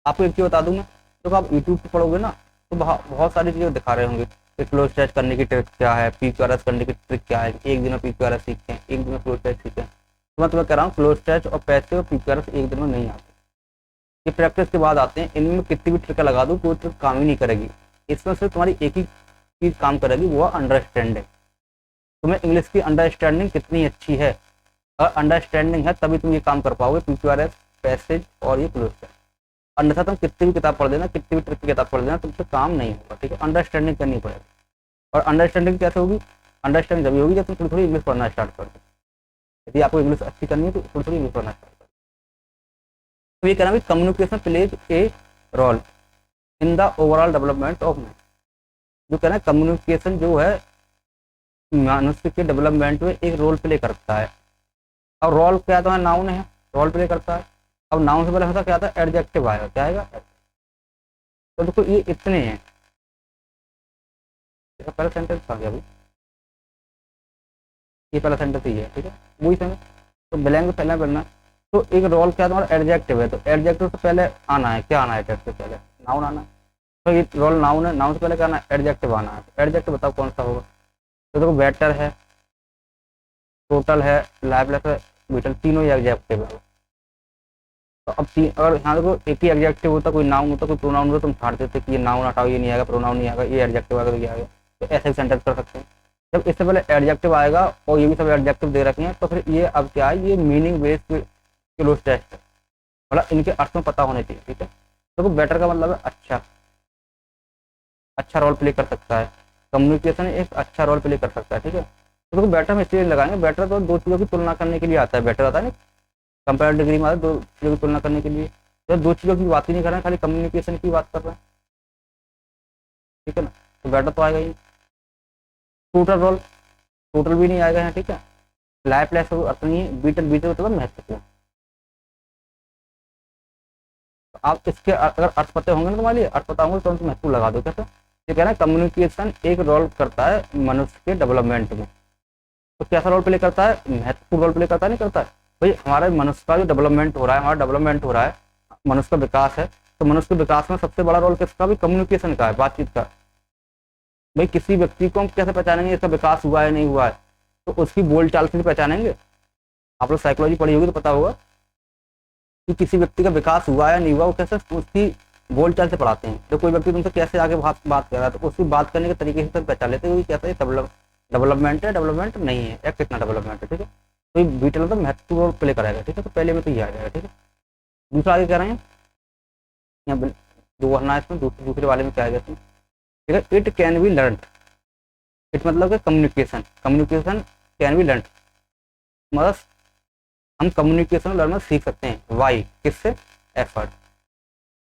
आपको एक चीज बता दूं मैं, जब आप यूट्यूब पे पढ़ोगे ना तो बहुत सारी चीजें दिखा रहे होंगे कि क्लोज टेस्ट करने की ट्रिक क्या है, PQRS करने की ट्रिक क्या है, एक दिन में PQRS सीखते हैं, एक दिन में क्लोज टेस्ट सीखते हैं। तो मैं तुम्हें कह रहा हूँ क्लोज टेस्ट और पैसे और PQRS एक दिन में नहीं आते, ये प्रैक्टिस के बाद आते हैं। इनमें कितनी भी ट्रिक लगा दो कोई ट्रिक काम ही नहीं करेगी। इसमें सिर्फ तुम्हारी एक ही चीज काम करेगी, वो अंडरस्टैंडिंग। तुम्हें इंग्लिश की अंडरस्टैंडिंग कितनी अच्छी है, अगर अंडरस्टैंडिंग है तभी तुम ये काम कर पाओगे, PQRS, पैसेज और ये क्लोज टेस्ट। अन्यथा तुम कितनी भी किताब पढ़ देना, कितनी भी ट्रिक की किताब पढ़ देना, तुमसे काम नहीं होगा। ठीक है, अंडरस्टैंडिंग करनी पड़ेगी। और अंडरस्टैंडिंग कैसे होगी? अंडरस्टैंडिंग जब होगी जब तुम थोड़ी थोड़ी इंग्लिश पढ़ना स्टार्ट कर दो। यदि आपको इंग्लिश अच्छी करनी है तो थोड़ी थोड़ी इंग्लिश पढ़ना स्टार्ट कर दो। तो ये कहना है communication plays a role in the overall development of man. जो कहना है कम्युनिकेशन जो है मनुष्य के डेवलपमेंट में एक रोल प्ले करता है। अब रोल क्या तो है? नाउन है, रोल प्ले करता है। अब नाउन से पहले हमेशा क्या आता है? एडजेक्टिव आएगा, क्या आएगा? तो देखो ये इतने हैं, पहला सेंटेंस आ गया अभी, ये पहला सेंटेंस ही है। ठीक है, वही सेंटेंस, तो ब्लैंक पहले बनना। तो एक रोल क्या तुम्हारा? एडजेक्टिव है, तो एडजेक्टिव से पहले आना है, क्या आना है? एडजेक्टिव से पहले नाउन आना है। तो ये रोल नाउन है, नाउन से पहले क्या आना है? एडजेक्टिव आना है। तो एडजेक्टिव बताओ कौन सा होगा? तो देखो बेटर है, टोटल है, लाइवलेस है, विटल, तीनों ही एडजेक्टिव है। तो अब अगर यहाँ देखो एक ही एडजेक्टिव होता, कोई नाउन होता, कोई प्रोनाउन होता, तुम छाड़ देते कि ये नाउन हटाओ, ये नहीं आएगा, प्रोनाउन नहीं आएगा, ये एडजेक्टिव आएगा तो ये आएगा। तो ऐसे सेंटेंस कर सकते हैं। जब इससे पहले एडजेक्टिव आएगा और ये भी सब एडजेक्टिव दे रखे हैं, तो फिर ये अब क्या है, ये मीनिंग बेस्ड क्लोज टेस्ट है, मतलब इनके अर्थ में पता होने चाहिए। ठीक है, देखो बेटर का मतलब है अच्छा, अच्छा रोल प्ले कर सकता है, कम्युनिकेशन एक अच्छा रोल प्ले कर सकता है। ठीक है, तो देखो बेटर में इसलिए लगाएंगे, बेटर तो दो चीज़ों की तुलना करने के लिए आता है, बेटर आता है ना कंपेयर डिग्री में, दो चीज़ों की तुलना करने के लिए। तो दो चीज़ों की बात ही नहीं कर रहे हैं, खाली कम्युनिकेशन की बात कर रहे हैं। ठीक है ना, तो बेटर तो आएगा ही। टोटल रोल, टोटल भी नहीं आएगा यहाँ। ठीक है, लाइफ लेस अर्थ नहीं है, बीटर बीटर मतलब महत्वपूर्ण। तो आप इसके अगर अर्थ पते होंगे ना, तुम्हारे लिए अर्थ पता होंगे तो महत्वपूर्ण लगा दो। कैसे, ये कह रहे हैं कम्युनिकेशन एक रोल करता है मनुष्य के डेवलपमेंट में। तो कैसा रोल प्ले करता है, महत्वपूर्ण रोल प्ले करता है, नहीं करता है भाई। हमारे मनुष्य का जो डेवलपमेंट हो रहा है, हमारा डेवलपमेंट हो रहा है, मनुष्य का विकास है, तो मनुष्य के विकास में सबसे बड़ा रोल किसका, भी कम्युनिकेशन का है, बातचीत का। भाई किसी व्यक्ति को हम कैसे पहचानेंगे इसका विकास हुआ है नहीं हुआ है, तो उसकी बोल चाल से पहचानेंगे। आप लोग साइकोलॉजी पढ़ी होगी तो पता होगा कि किसी व्यक्ति का विकास हुआ है नहीं हुआ, वो कैसे उसकी बोल चाल से पढ़ाते हैं। तो कोई व्यक्ति तुमसे कैसे आगे बात कर रहा है, तो उसकी बात करने के तरीके से पहचान लेते हैं कैसा डेवलपमेंट है, डेवलपमेंट नहीं है, या कितना डेवलपमेंट है। ठीक है, तो बीटल तो महत्वपूर्ण रोल प्ले कराएगा। ठीक है, तो पहले में तो ये आ जाएगा। ठीक है, दूसरा आगे कह रहे हैं, यहाँ दो वरना है इसमें, दूसरे वाले में क्या आएगा इसमें। ठीक है, it can be learn, it मतलब कि communication, communication can be learn, मतलब हम कम्युनिकेशन लर्नर सीख सकते हैं। वाई, किससे, एफर्ट।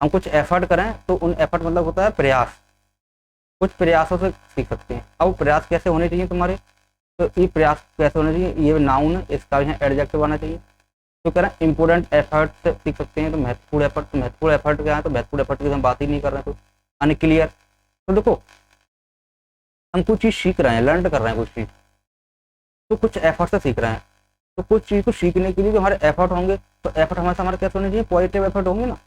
हम कुछ एफर्ट करें तो उन एफर्ट मतलब होता है प्रयास, कुछ प्रयासों से सीख सकते हैं। अब प्रयास कैसे होने चाहिए तुम्हारे, तो ये प्रयास कैसे होने चाहिए, ये नाउन है, इसका यहाँ एडजेक्टिव आना चाहिए। तो कह रहे हैं इंपोर्टेंट एफर्ट से सीख सकते हैं, तो महत्वपूर्ण एफर्ट, तो महत्वपूर्ण एफर्ट क्या है, तो महत्वपूर्ण एफर्ट की हम बात ही नहीं कर रहे हैं। तो अनक्लियर, तो देखो हम कुछ चीज़ सीख रहे हैं, लर्न कर रहे हैं कुछ चीज़, तो कुछ एफर्ट से सीख रहे हैं। तो कुछ चीज़ को सीखने के लिए जो हमारे एफर्ट होंगे, तो एफर्ट हमेशा हमारे कैसे होने चाहिए, पॉजिटिव एफर्ट होंगे ना।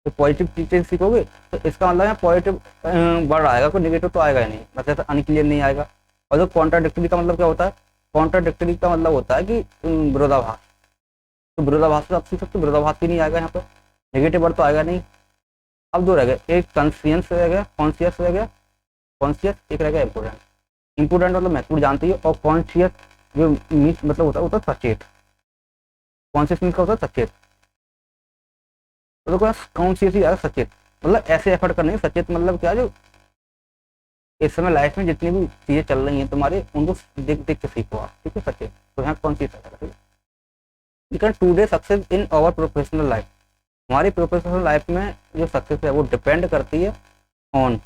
तो पॉजिटिव चीज़ें सीखोगे तो इसका मतलब है पॉजिटिव वर्ड आएगा, कोई नेगेटिव तो आएगा ही नहीं, मतलब अनक्लियर नहीं आएगा। और जो कॉन्ट्राडिक्टरी का मतलब क्या होता है, कॉन्ट्राडिक्टरी का मतलब होता है कि विरोधाभास। तो विरोधाभास से आप सीख सकते हो, विरोधाभास भी नहीं आएगा यहाँ पर, नेगेटिव वर्ड तो आएगा नहीं। अब दो रह गए, एक कॉन्शियस रह गया, कॉन्शियस रह गया, कॉन्शियस, एक रह गया इंपोर्टेंट। इंपोर्टेंट मतलब महत्वपूर्ण जानती है, और कॉन्शियस जो मीन्स मतलब होता है सचेत। कॉन्शियस मीन्स का होता है सचेत, तो देखो कॉन्शियस ही आएगा सचेत, मतलब ऐसे एफर्ट करने। सचेत मतलब क्या, जो इस समय लाइफ में जितनी भी चीजें चल रही हैं तुम्हारे, उनको देख देख के सीखो आप। ठीक है, सचेत, तो यहाँ कॉन्शियस आएगा। ठीक है, लेकिन today success in our professional life, हमारी प्रोफेशनल लाइफ में जो सक्सेस है वो डिपेंड करती है ऑन,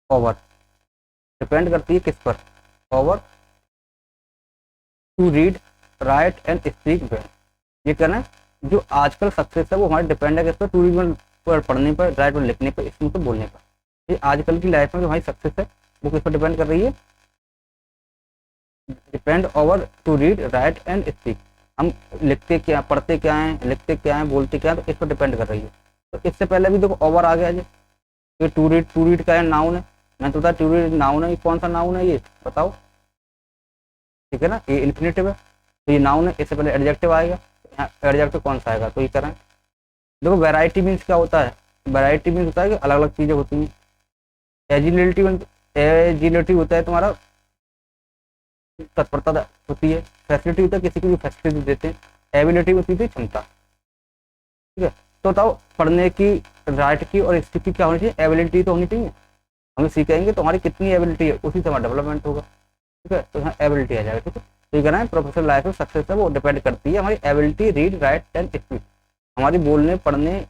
ओवर, डिपेंड करती है किस पर, over to read write and speak well. ये कहना है जो आजकल सक्सेस है वो हमारे डिपेंड है किस पर, टू रीड पर, पढ़ने पर, राइट पर लिखने पर, स्पीक पर बोलने पर। ये आजकल की लाइफ में जो हमारी सक्सेस है वो किस पर डिपेंड कर रही है, depend over to read write and speak. हम लिखते क्या, पढ़ते क्या हैं, लिखते क्या हैं, बोलते क्या हैं, तो इस पर डिपेंड कर रही है। तो इससे पहले भी देखो ओवर आ गया जी, ये टू रीड का है, नाउन है, मैं तो बता टू रीड नाउन है, ये कौन सा नाउन है ये बताओ। ठीक है ना, ये इन्फिनेटिव है, तो ये नाउन है, इससे पहले एडजेक्टिव आएगा, एडजेक्टिव कौन सा आएगा, तो ये करें। देखो वैरायटी मीन्स क्या होता है, वैरायटी मीन्स होता है कि अलग अलग चीज़ें होती हैं। एजिलिटी, एजिलिटी होता है तुम्हारा तत्परता होती है। फैसिलिटी होता है किसी को भी फैसिलिटी देते हैं। एबिलिटी होती है क्षमता। ठीक है, तो बताओ पढ़ने की, राइट की और स्पीक की क्या होनी चाहिए, एबिलिटी तो होनी चाहिए। हमें सीखेंगे तो हमारी कितनी एबिलिटी है उसी से हमारा डेवलपमेंट होगा। ठीक है, तो यहाँ एबिलिटी आ जाएगा। ठीक है, तो ये कहना है प्रोफेशनल लाइफ में सक्सेस है वो डिपेंड करती है हमारी ability read write and speak, हमारी बोलने पढ़ने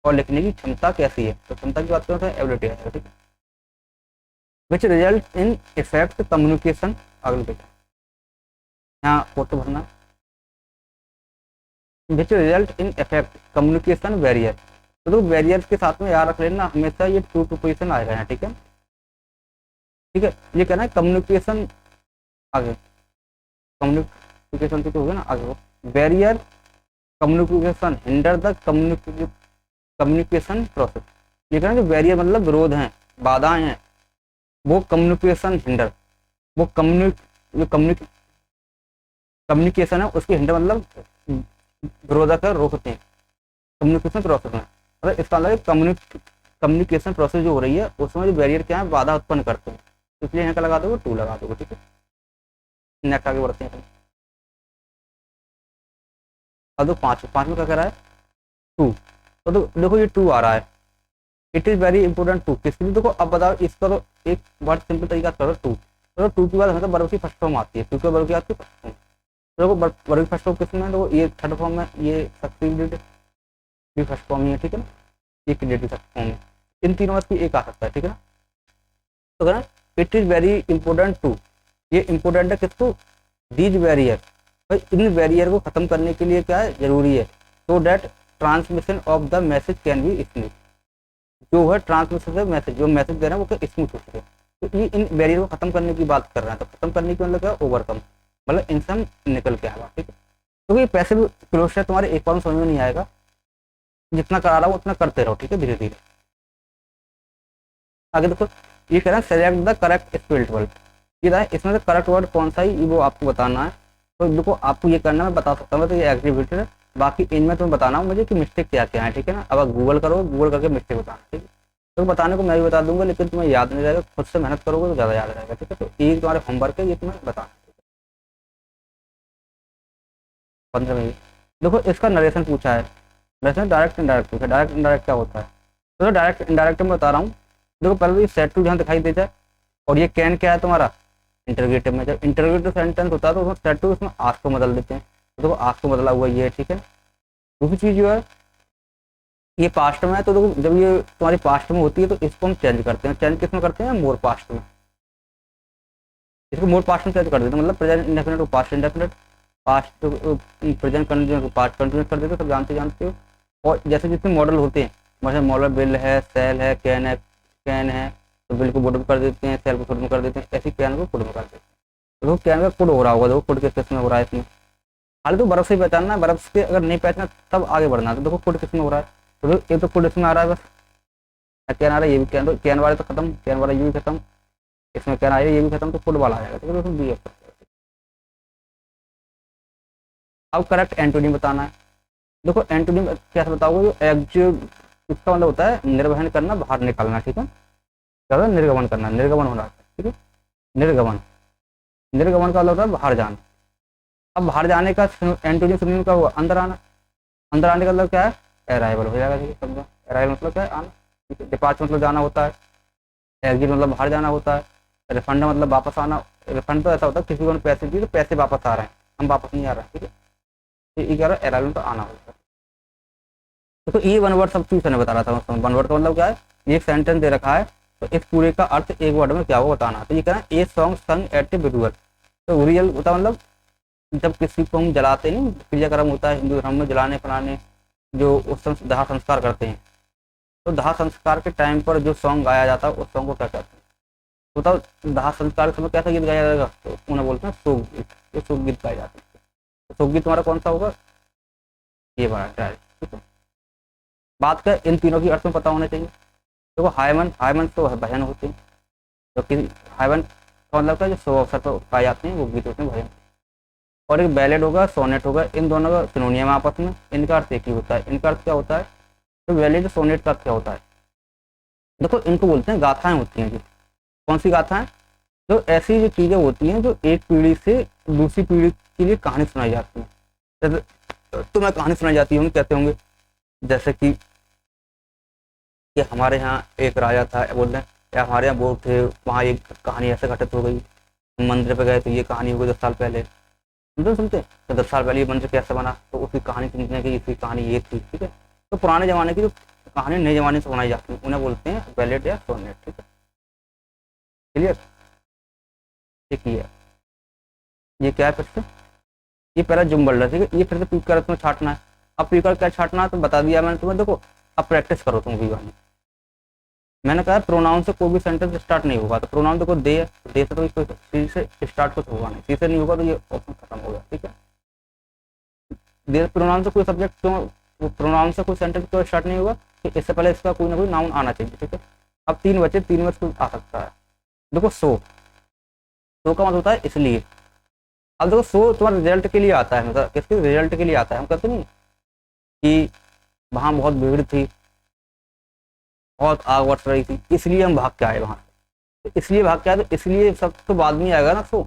और लिखने की क्षमता कैसी है। तो क्षमता की बात करें तो एबिलिटी आ जाएगा। ठीक है, which result in effect communication, अगले देखो यहाँ फोटो भरना, which result in effect communication barrier. तो बैरियर के साथ में याद रख लेना हमेशा ये टू प्रीपोजिशन आएगा यहाँ। ठीक है, ठीक है, ये कहना है कम्युनिकेशन, आगे कम्युनिकेशन तो हो गया ना, आगे barrier communication hinder the communication process. ये कहना जो बैरियर मतलब विरोध हैं, बाधाएं हैं, वो कम्युनिकेशन हिंडर, वो कम्युनिकेशन है उसके हिंडर मतलब विरोधक है, रोकते हैं। कम्युनिकेशन प्रोसेस में, मतलब इसका मतलब कम्युनिकेशन प्रोसेस जो हो रही है उसमें जो बैरियर क्या है, बाधा उत्पन्न करते हैं, इसलिए यहाँ का लगा दोगे टू लगा दोगे, ठीक है। नेक्स्ट आगे बढ़ते हैं। अब देखो पाँच में क्या कह रहा है, टू। तो देखो ये टू आ रहा है, it is very important to, किसके लिए, देखो अब बताओ इसका तो एक बहुत सिंपल तरीका करो, टू। तो टू की बाद हमेशा वर्ब की फर्स्ट फॉर्म आती है, टू के वर्ब की आती है फर्स्ट फॉर्म। देखो वर्ब की फर्स्ट फॉर्म किसमें है, देखो ये थर्ड फॉर्म में, ये सक्सीडेड भी फर्स्ट फॉर्म ही है, ठीक है ना, ये क्रिएटिव फर्स्ट फॉर्म है, इन तीनों में से एक आ सकता है, ठीक है ना। तो कहना it is very important to, ये इंपॉर्टेंट है किसको, दीज बैरियर, भाई इन बैरियर को खत्म करने के लिए क्या है, जरूरी है, so that transmission of the message can be smooth, जो है ट्रांसमिशन से मैसेज, जो मैसेज दे रहे हैं वो स्मूथ हो सके। तो ये इन बैरियर को खत्म करने की बात कर रहे हैं, तो खत्म करने की मतलब क्या, ओवरकम, मतलब इनसे हम निकल के आएगा, ठीक है। तो ये पैसिव क्लोज है तुम्हारे एक बार में समझ में नहीं आएगा, जितना करा रहा हो उतना करते रहो, ठीक है, धीरे धीरे। आगे देखो ये कह रहा है select the correct spelled word, ये रहा है इसमें से करेक्ट वर्ड कौन सा ही वो आपको बताना है। तो देखो आपको ये करना मैं बता सकता हूँ, तो ये एक्टिविटी है, बाकी इनमें तुम्हें बताना हो मुझे कि मिस्टेक क्या क्या है, ठीक है ना। अब गूगल करो, गूगल करके मिस्टेक बताना, ठीक है। तो बताने को मैं भी बता दूंगा, लेकिन तुम्हें याद नहीं रहेगा, खुद से मेहनत करोगे तो ज़्यादा याद रहेगा, ठीक है। तो ये तुम्हारे होमवर्क है, ये तुम्हें बताना, 15 मिनट। देखो इसका नरेशन पूछा है, नरेशन डायरेक्ट इंडायरेक्ट पूछा, डायरेक्ट इंडायरेक्ट क्या होता है, तो डायरेक्ट इंडायरेक्ट मैं बता रहा हूँ। देखो पहले तो ये सेट टू जहाँ दिखाई दे जाए, और ये कैन क्या है तुम्हारा, इंटरगेटिव में, जब इंटरगेटिव सेंटेंस होता है तो उसमें सेट टू उसमें आस्क को बदल देते हैं, तो देखो आस्क को बदला हुआ ये है, ठीक है। दूसरी चीज़ जो है ये पास्ट में है, तो देखो जब ये तुम्हारी पास्ट में होती है तो इसको हम चेंज करते हैं, चेंज किस में करते हैं, मोर पास्ट में, इसको मोर पास्ट में चेंज कर देते हैं, मतलब प्रेजेंट इंडेफिनिट को past indefinite, past present continuous को पास्ट कंटिन्यूस कर देते हो, सब जानते हो। और जैसे जितने मॉडल होते हैं, जैसे मॉडल बिल है, सेल है, कैन है, तो बिल को बुड में कर देते हैं, सेल को खुद में कर देते हैं, ऐसे कैन को खुद में कर देते हैं। देखो कैन का कुड हो रहा होगा, देखो कुड किस किस में हो रहा है इसमें, हाल तो बर्फ से ही पहचानना है, बर्फ के अगर नहीं पहचाना तब आगे बढ़ना है। तो देखो कुड किस में हो रहा है, तो देखो एक तो कुड इसमें आ रहा है, बस कैन आ रहा है, ये भी कैन, तो कैन वाले तो खत्म, कैन वाला ये भी खत्म, इसमें कैन आया ये भी खत्म, तो कुड वाला आएगा, ठीक है। तो बी एफ। अब करेक्ट एंटोनिम बताना है। देखो एंटोनिम कैसे बताओगे, जो एग्जीव इसका मतलब होता है निर्वहन करना, बाहर निकालना, ठीक है, क्या होता है, निर्गमन करना, निर्गमन होना, ठीक है, निर्गमन, निर्गमन का मतलब होता है बाहर जाना। अब बाहर जाने का एंटोनिम सिनोनिम क्या हुआ, अंदर आना, अंदर आने का मतलब क्या है, अराइवल हो जाएगा, ठीक है, समझो अराइवल मतलब क्या है, आना, ठीक है। डिपार्च मतलब जाना होता है, एग्जिट मतलब बाहर जाना होता है, रिफंड मतलब वापस आना, रिफंड तो ऐसा होता है किसी को पैसे दिए तो पैसे वापस आ रहे हैं, हम वापस नहीं आ रहे हैं, ठीक है। तो ये कह रहा है अराइवल तो आना होता है। तो ये वन वर्ड सब चीज ने बता रहा था, वन वर्ड का मतलब क्या है, ये एक सेंटेंस दे रखा है, तो इस पूरे का अर्थ एक वर्ड में क्या हो बताना। तो ये कह रहा है ए सॉन्ग संग एट ए बिरुअल, तो रियल होता है मतलब जब किसी को हम जलाते नहीं, क्रियाक्रम होता है हिंदू धर्म में जलाने फलाने, जो उस दाह संस्कार करते हैं, तो दाह संस्कार के टाइम पर जो सॉन्ग गाया जाता है उस सॉन्ग को क्या कहते हैं, बताओ दाह संस्कार के समय कैसा गीत गाया जाएगा, तो उन्हें बोलते हैं शोक गीत, ये शोक गीत गाए जाते हैं। तो शोक गीत तुम्हारा कौन सा होगा, ये बड़ा ट्रायल, ठीक है। बात कर इन तीनों की अर्थ में पता होना चाहिए। देखो हायमन, हायमन तो भजन होते हैं, जबकि हायमन का मतलब क्या, जो शो अवसर पर गाए जाते हैं वो गीत होते हैं भजन। और एक बैलेड होगा, सोनेट होगा, इन दोनों का सिनोनियम आपस में, इनका अर्थ एक ही होता है। इनका अर्थ क्या होता है, तो बैलेड सोनेट का अर्थ क्या होता है, देखो इनको बोलते हैं गाथाएं होती हैं, कौन सी गाथाएं, जो ऐसी जो चीजें होती हैं जो एक पीढ़ी से दूसरी पीढ़ी के लिए कहानी सुनाई जाती है। जैसे तुम्हें कहानी सुनाई जाती होंगी, कहते होंगे जैसे कि हमारे यहाँ एक राजा था, बोलते हैं या हमारे यहाँ वो थे, वहाँ एक कहानी ऐसे घटित हो गई, मंदिर पे गए तो ये कहानी हो गई 10 साल पहले, सुनते हैं तो 10 साल पहले ये मंदिर कैसे बना, तो उसकी कहानी सुनने की, इसकी कहानी ये थी, ठीक है। तो पुराने जमाने की जो कहानी नए जमाने से सुनाई जाती है उन्हें बोलते हैं बैलेड या सोनेट, ठीक है, क्लियर। ठीक है, ये क्या है फिर से, ये पहला जुम्बल है, ठीक है, ये फिर से पीकर तुम्हें छाटना है। अब पीकर क्या छाटना है तो बता दिया मैंने तुम्हें, देखो अब प्रैक्टिस करो तुम भी गाने। मैंने कहा प्रोनाउन से कोई भी सेंटेंस स्टार्ट नहीं होगा, तो प्रोनाउन देखो दे है, दे से तो कोई सी से स्टार्ट कुछ होगा नहीं, सी से नहीं होगा तो ये ऑप्शन खत्म हो गया, ठीक है। दे प्रोनाउन से कोई सब्जेक्ट क्यों, प्रोनाउन से कोई सेंटेंस क्यों स्टार्ट नहीं होगा कि इससे पहले इसका कोई ना कोई नाउन आना चाहिए, ठीक है। अब तीन बचे, तीन में से आ सकता है। देखो सो का मतलब होता है इसलिए। अब देखो सो तुम्हारे रिजल्ट के लिए आता है, मतलब किसके रिजल्ट के लिए आता है, हम कहते नहीं कि वहाँ बहुत भीड़ थी, बहुत आग बरस रही थी, इसलिए हम भाग के आए वहाँ से। तो इसलिए भाग के आए, तो इसलिए सब तो बाद में आएगा ना। सो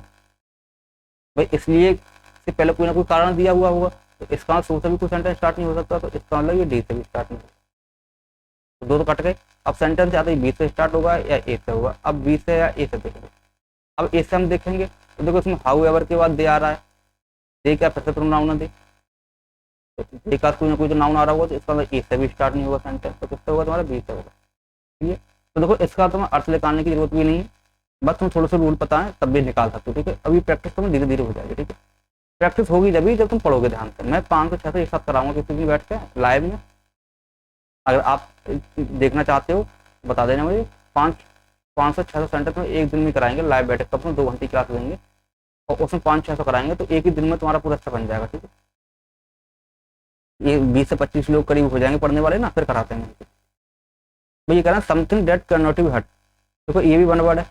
भाई इसलिए से पहले कोई ना कोई कारण दिया हुआ होगा, तो इसका सो से भी कोई सेंटेंस स्टार्ट नहीं हो सकता, तो इसका मतलब ये डी से भी स्टार्ट नहीं हो सकता। तो दो तो कट गए। अब सेंटेंस या तो बी से स्टार्ट होगा या ए से होगा। अब बी से या ए से देखेंगे। अब ए से हम देखेंगे तो देखो इसमें हाउ एवर के बाद दे आ रहा है। दे क्या फिर से प्रोनाउन है दे, तो दे का कोई ना कोई तो नाउन आ रहा होगा, तो इसका मतलब ए से भी स्टार्ट नहीं होगा सेंटेंस, तो किससे होगा तुम्हारा बी से होगा। ठीक है, तो देखो इसका तुम्हें अर्थ निकालने की जरूरत भी नहीं है, बस तुम थोड़े से रूल पता है तब भी निकाल सकते हो। ठीक है, अभी प्रैक्टिस तुम्हें धीरे धीरे हो जाएगी। ठीक है, प्रैक्टिस होगी जब तुम पढ़ोगे ध्यान से। मैं 5 से 6 से एक साथ कराऊंगा किसी दिन बैठ के लाइव में। अगर आप देखना चाहते हो बता देना मुझे। 500 से 600 सेंटेंस में एक दिन में कराएंगे लाइव बैठ के, 2 घंटे क्लास लेंगे और उसमें 500-600 कराएंगे, तो एक ही दिन में तुम्हारा पूरा अच्छा बन जाएगा। ठीक है, ये 20 से 25 लोग करीब हो जाएंगे पढ़ने वाले ना, फिर कराते हैं। भाई ये कह रहा है something that can not be hurt. देखो ये भी वन वर्ड है।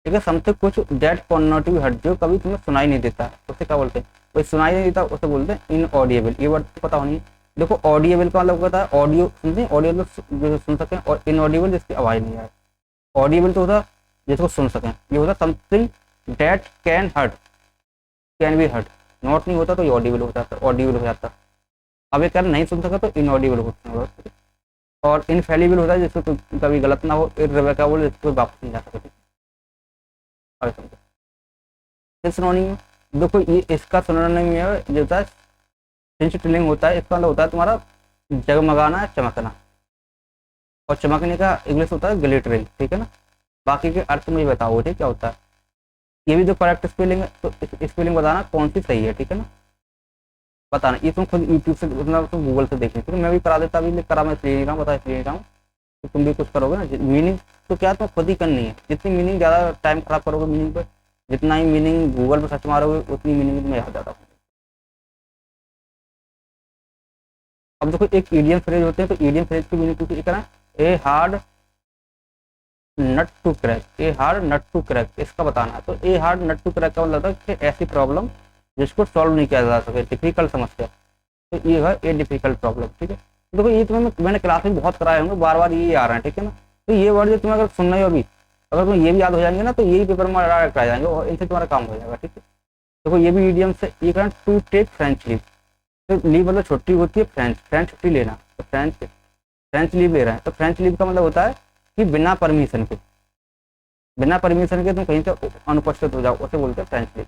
ठीक है, समथिंग कुछ that can not be hurt, जो कभी तुम्हें सुनाई नहीं देता है, उसे क्या बोलते हैं? भाई सुनाई नहीं देता उसे बोलते हैं इनऑडिएबल। ये वर्ड तो पता होनी। देखो ऑडिएबल का मतलब होता है ऑडियो सुनते हैं, ऑडियो जो सुन सकें, और इनऑडिबल जिसकी आवाज नहीं आए। ऑडिबल तो होता है जिसको सुन सकें, ये होता something that can hurt, can be hurt. Not नहीं होता तो ये ऑडिबल हो जाता, ऑडिबल हो जाता। अब ये क्या नहीं सुन सका तो इनऑडिबल होता है। और इनफेलिबल होता है जिसको कभी गलत ना हो, इररिवोकेबल जिसको कोई वापस नहीं जा सके। और सिनोनिम देखो ये इसका सिनोनिम है जो होता है सिंचिटिलिंग होता है, इसका मतलब होता है तुम्हारा जगमगाना, चमकना। और चमकने का इंग्लिश होता है ग्लिटरिंग। ठीक है ना, बाकी के अर्थ मुझे बताओ ठीक क्या होता है। ये भी जो करेक्ट स्पेलिंग है, तो स्पेलिंग बताना कौन सी सही है। ठीक है ना, बताना। ये तुम खुद यूट्यूब से मतलब तुम गूगल से देख लीजिए, मैं भी करा देता, अभी करा मैं इसलिए नहीं रहा हूँ, बता इसलिए नहीं रहा हूँ। तो तुम भी कुछ करोगे ना मीनिंग, तो क्या तुम खुद ही करनी है। जितनी मीनिंग ज़्यादा टाइम खराब करोगे मीनिंग पे, जितना ही मीनिंग गूगल पर सर्च मारोगे उतनी मीनिंग तुम्हें याद ज़्यादा। अब देखो एक ईडियम फ्रेज होते हैं, तो ईडियम फ्रेज की मीनिंग कुछ करना, a hard nut to crack, a hard nut to crack, इसका बताना है। तो a hard nut to crack का मतलब है कि ऐसी प्रॉब्लम जिसको सॉल्व नहीं किया जा सके, डिफिकल्ट समस्या, तो ये है ए डिफिकल्ट प्रॉब्लम। ठीक है, देखो ये तुम्हें मैंने क्लास में बहुत कराए होंगे, बार बार ये आ रहे हैं। ठीक है ना, तो ये वर्ड जो तुम्हें अगर सुनना ही अभी, अगर तुम्हें ये भी याद हो जाएंगे ना, तो यही पेपर में डायरेक्ट आ जाएंगे और इनसे तुम्हारा काम हो जाएगा। ठीक है, देखो ये भी ईडियम से ये कहना टू टेक फ्रेंच लीव। तो लीव मतलब छुट्टी होती है, फ्रेंच फ्रेंच छुट्टी लेना, तो फ्रेंच लीव ले रहे हैं। तो फ्रेंच लीव का मतलब होता है कि बिना परमिशन के, बिना परमिशन के तुम कहीं से अनुपस्थित हो जाओ, उसे बोलते हैं फ्रेंच लीव।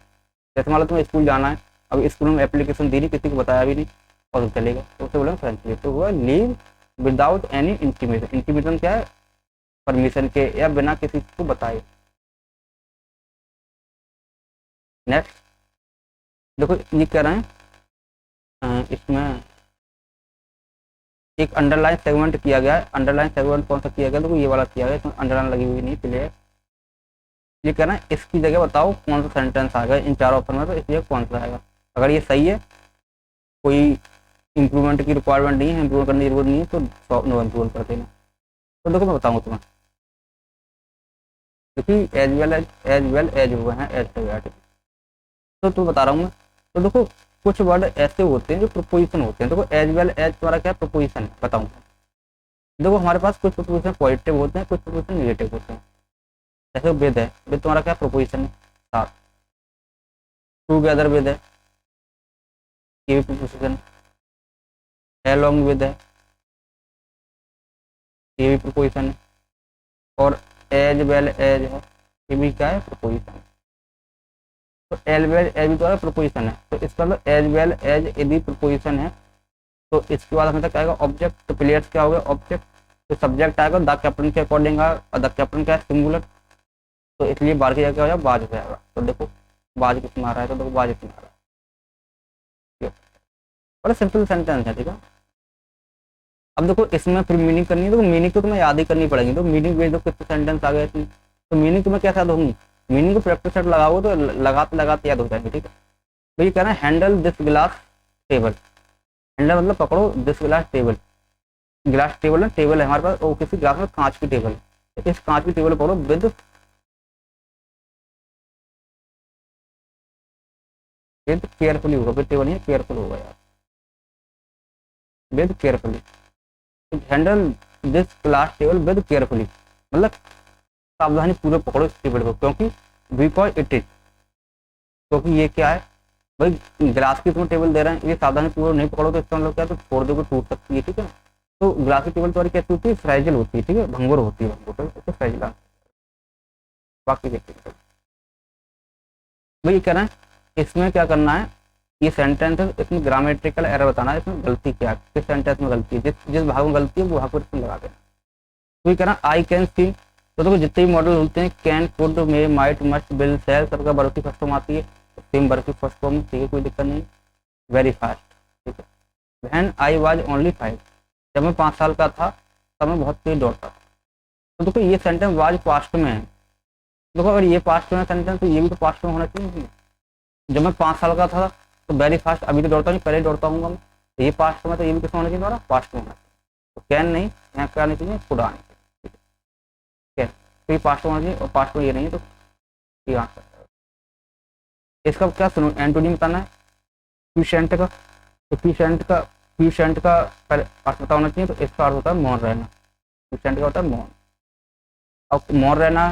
जैसे मान लो तुम्हें स्कूल जाना है, अब स्कूल में एप्लीकेशन दी नहीं, किसी को बताया भी नहीं और तुम चले गए, तो उसे बोलेंगे फ्रेंच लीव। तो हुआ leave without any intimation. Intimation क्या है? परमिशन के या बिना किसी को बताए। नेक्स्ट देखो ये कह रहे हैं इसमें एक अंडरलाइन सेगमेंट किया गया है। अंडरलाइन सेगमेंट कौन सा किया गया? देखो ये वाला किया गया, इसमें अंडरलाइन लगी हुई नहीं, क्लियर। ये कह रहे हैं इसकी जगह बताओ कौन सा सेंटेंस आएगा इन चारों ऑप्शन में, तो इसलिए कौन सा आएगा। अगर ये सही है, कोई इंप्रूवमेंट की रिक्वायरमेंट नहीं है, इंप्रूव करने की जरूरत नहीं है, तो नो इम्प्रूव कर देना। तो देखो मैं बताऊंगा तुम्हें, क्योंकि एज हुए हैं, एज से गया। तो बता रहा हूँ मैं। तो देखो कुछ वर्ड ऐसे होते हैं जो प्रोपोजिशन होते हैं। देखो एज वेल एज तुम्हारा क्या प्रोपोजिशन है बताऊँ। देखो हमारे पास कुछ प्रोपोजिशन पॉजिटिव होते हैं, कुछ प्रोपोजिशन नेगेटिव होते हैं। जैसे विद है, विद तुम्हारा क्या प्रोपोजिशन है? साथ। टूगेदर विद है, ये भी प्रोपोजिशन है। अलोंग विद है, ये भी प्रोपोजिशन है। और एज वेल एज है, ये भी क्या है? प्रोपोजिशन है। तो एज वेल एज भी तुम्हारा प्रोपोजिशन है, तो इसका मतलब एज वेल एज यदि प्रोपोजिशन है, तो इसके बाद हमें तक आएगा ऑब्जेक्ट। तो प्लेयर्स क्या हो गया? ऑब्जेक्ट। तो सब्जेक्ट आएगा द कैप्टन के अकॉर्डिंग, और द कैप्टन क्या है? सिंगुलर। तो इसलिए बार की जगह क्या हो जाएगा? बाज हो जाएगा। तो देखो बाज किस मारा है, तो देखो बाज किस मारा है। बड़ा सिंपल सेंटेंस है। ठीक है, अब देखो इसमें फिर मीनिंग करनी है, तो मीनिंग तो तुम्हें याद ही करनी पड़ेगी। तो मीनिंग बेच दो, कितने सेंटेंस आ गए इसमें, तो मीनिंग तुम्हें क्या याद होंगी? मीनिंग को प्रैक्टिस सेट लगाओ तो लगाते लगाते याद हो जाएंगे। ठीक है, तो ये कहना है handle this glass table. Handle मतलब पकड़ो, this glass table, glass table है, टेबल है हमारे पास, और किसी ग्लास में कांच की टेबल है। इस कांच की टेबल पकड़ो विद विद केयरफुली होगा, विद टेबल नहीं केयरफुल होगा यार, with carefully. Handle this class table with carefully, मतलब सावधानी पूर्वक पकड़ो इस टेबल को, क्योंकि बिकॉज इट इज, क्योंकि ये क्या है भाई, ग्लास की तुम्हें टेबल दे रहे हैं, ये सावधानी पूर्वक नहीं पकड़ो तो इसका मतलब क्या है, तो छोड़ दोगे टूट सकती है, ठीक है ना। तो ग्लास की टेबल तुम्हारी कैसी होती है, फ्रेजिल होती है, ठीक है, भंगुर होती है, भंगुर तो फ्रेजिल। बाकी देखते हैं भाई, कह रहे हैं इसमें क्या करना है, ये सेंटेंस है, इसमें ग्रामेटिकल एरर बताना है, इसमें गलती क्या है, किस सेंटेंस में गलती है, जिस जिस भाग में गलती है वो भाग पर इसमें लगा देना। तो ये कह रहा है आई कैन सी, तो देखो जितने भी मॉडल होते हैं, can, could, may, might, must, will, shall, सबका वर्ब की फर्स्ट फॉर्म आती है, सेम वर्ब की फर्स्ट फॉर्म, ठीक है, कोई दिक्कत नहीं। वेरी फास्ट, ठीक है। व्हेन आई वाज ओनली 5, जब मैं 5 साल का था तब मैं बहुत तेज दौड़ता था। तो देखो ये सेंटेंस वाज पास्ट में है, देखो अगर ये पास्ट में सेंटेंस तो ये भी तो पास्ट में होना चाहिए। जब मैं 5 साल का था तो वेरी फास्ट, अभी तो दौड़ता नहीं, पहले दौड़ता हूँ मैं, तो ये पास्ट में, तो ये भी किस होना चाहिए हमारा, पास्ट में होना चाहिए। तो कैन नहीं, यहाँ क्या आनी चाहिए, कुड आनी चाहिए, ठीक है। तो ये पास्ट में होना चाहिए और पास्ट में ये नहीं है, तो ये आंसर। इसका क्या सुनो, एंटोनिम बताना है प्यूशेंट का, तो प्यूशेंट का पहले अर्थ पता होना चाहिए, तो इसका अर्थ होता है मौन रहना, प्यूशेंट का होता है मौन। अब मौन रहना,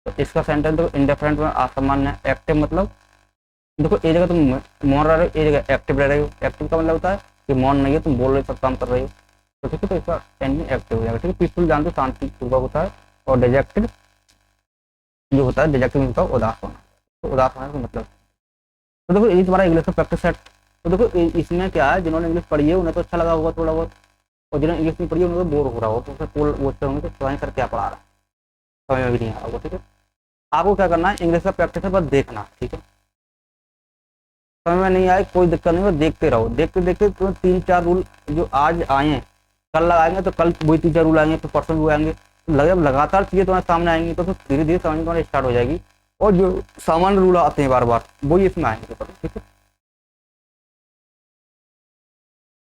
तो इसका सेंटेंस देखो इंडिफरेंट में असामान्य है, एक्टिव मतलब देखो एक जगह तुम मौन रह रहे हो, एक जगह एक्टिव रह रहे हो, एक्टिव का मतलब होता है कि मौन नहीं है, तुम बोल रहे हो, सब काम कर रहे हो, तो ठीक है, तो इसका एंडिंग एक्टिव हो जाएगा, ठीक है। पीसफुल जानते हो शांति पूर्वक होता है, और डिजेक्टेड जो होता है, डिजेक्टेड में होता है उदास होना, तो उदास होने का मतलब। तो देखो ये तुम्हारा इंग्लिश का प्रैक्टिस सेट, तो देखो इसमें क्या है, जिन्होंने इंग्लिश पढ़ी है उन्हें तो अच्छा लगा होगा थोड़ा बहुत, और जिन्होंने इंग्लिश नहीं पढ़ी है उन्हें तो बोर हो रहा होगा, तो फिर वो होंगे तो पता नहीं सर क्या पढ़ा रहा है, समझ में भी नहीं आ रहा होगा, ठीक है। आपको क्या करना है, इंग्लिश का प्रैक्टिस है, बस देखना, ठीक है। समझ में नहीं आए कोई दिक्कत नहीं, बस देखते रहो, देखते देखते तो 3-4 रूल जो आज आए हैं कल लगाएंगे, तो कल वही 3-4 रूल आएंगे, फिर परसों भी आएंगे, जब लगातार चीजें तुम्हारे सामने आएंगी तो धीरे धीरे समझ में तुम्हारी स्टार्ट हो जाएगी, और जो सामान्य रूल आते हैं बार बार वही इसमें आएंगे, ठीक है।